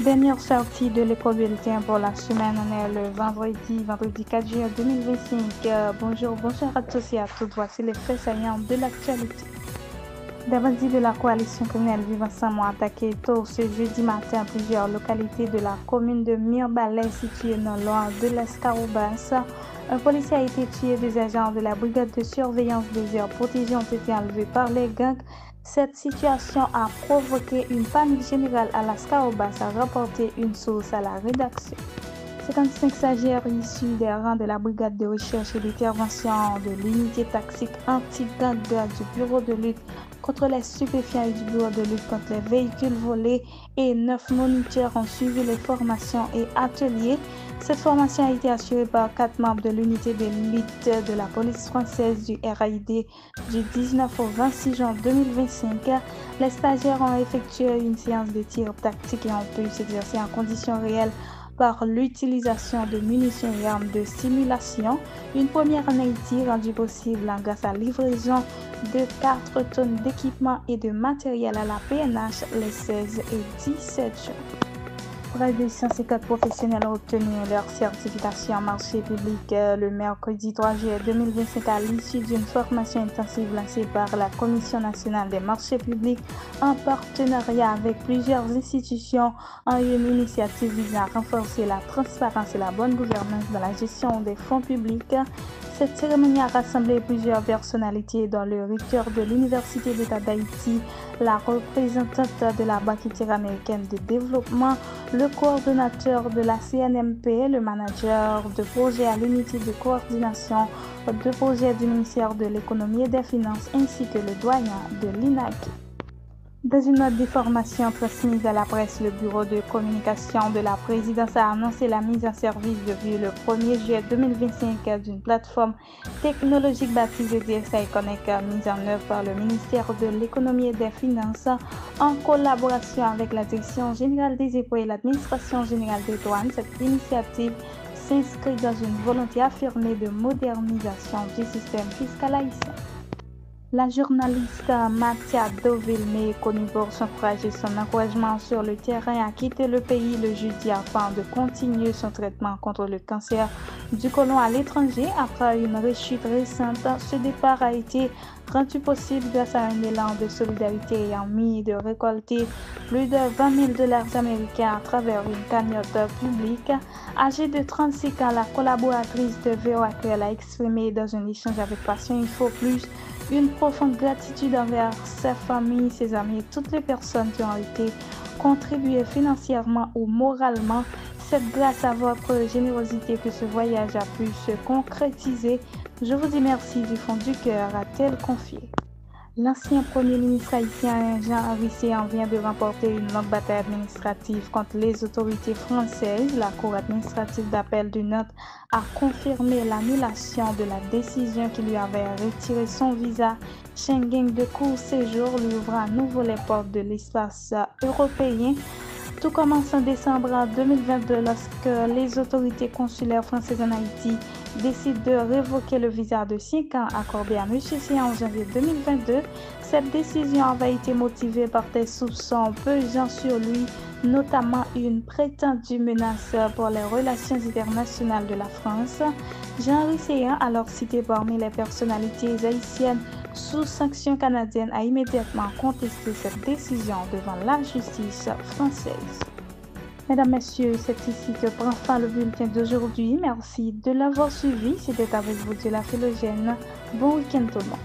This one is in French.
Dernière sortie de l'éco-bulletin pour la semaine, on est le vendredi 4 juillet 2025. Bonjour à tous et à toutes. Voici les faits saillants de l'actualité. Des bandits de la coalition criminelle Vivre Ensemble ont attaqué tôt ce jeudi matin plusieurs localités de la commune de Mirbalais située non loin de l'Escarobas. Un policier a été tué, deux agents de la brigade de surveillance des aires protégées ont été enlevés par les gangs. Cette situation a provoqué une panique générale à l'Escarobas, a rapporté une source à la rédaction. 55 stagiaires issus des rangs de la brigade de recherche et d'intervention de l'unité tactique anti-gang du bureau de lutte contre les stupéfiants et du bureau de lutte contre les véhicules volés et 9 moniteurs ont suivi les formations et ateliers. Cette formation a été assurée par 4 membres de l'unité d'élite de la police française du RAID du 19 au 26 juin 2025. Les stagiaires ont effectué une séance de tir tactique et ont pu s'exercer en conditions réelles par l'utilisation de munitions et armes de simulation, une première en Haïti rendue possible grâce à la livraison de 4 tonnes d'équipements et de matériel à la PNH les 16 et 17 juin. Près de 150 professionnels ont obtenu leur certification en marché public le mercredi 3 juillet 2025 à l'issue d'une formation intensive lancée par la Commission nationale des marchés publics en partenariat avec plusieurs institutions en une initiative visant à renforcer la transparence et la bonne gouvernance dans la gestion des fonds publics. Cette cérémonie a rassemblé plusieurs personnalités dont le recteur de l'Université d'État d'Haïti, la représentante de la Banque interaméricaine de développement, le coordonnateur de la CNMP, le manager de projet à l'unité de coordination de projet du ministère de l'Économie et des Finances ainsi que le doyen de l'INAC. Dans une note d'information transmise à la presse, le bureau de communication de la présidence a annoncé la mise en service depuis le 1er juillet 2025 d'une plateforme technologique baptisée DSI Connect mise en œuvre par le ministère de l'Économie et des Finances en collaboration avec la Direction générale des impôts et l'Administration générale des douanes. Cette initiative s'inscrit dans une volonté affirmée de modernisation du système fiscal haïtien. La journaliste Mathia Dovilme, connue pour son courage et son encouragement sur le terrain, a quitté le pays le jeudi afin de continuer son traitement contre le cancer du côlon à l'étranger. Après une rechute récente, ce départ a été rendu possible grâce à un élan de solidarité ayant mis de récolter plus de 20 000 dollars américains à travers une cagnotte publique. Âgée de 36 ans, la collaboratrice de VOA a exprimé dans un échange avec Passion Info Plus une profonde gratitude envers sa famille, ses amis et toutes les personnes qui ont été contribuées financièrement ou moralement. C'est grâce à votre générosité que ce voyage a pu se concrétiser. Je vous dis merci du fond du cœur, a-t-elle confié. L'ancien premier ministre haïtien Jean Aricéan vient de remporter une longue bataille administrative contre les autorités françaises. La Cour administrative d'appel du Nord a confirmé l'annulation de la décision qui lui avait retiré son visa Schengen de court séjour, lui ouvrant à nouveau les portes de l'espace européen. Tout commence en décembre 2022 lorsque les autorités consulaires françaises en Haïti décident de révoquer le visa de 5 ans accordé à M. Sia en janvier 2022. Cette décision avait été motivée par des soupçons pesant sur lui, notamment une prétendue menace pour les relations internationales de la France. Jean Aricéan, alors cité parmi les personnalités haïtiennes sous sanctions canadiennes, a immédiatement contesté cette décision devant la justice française. Mesdames, Messieurs, c'est ici que prend fin le bulletin d'aujourd'hui. Merci de l'avoir suivi. C'était avec vous de la Philogène. Bon week-end tout le monde.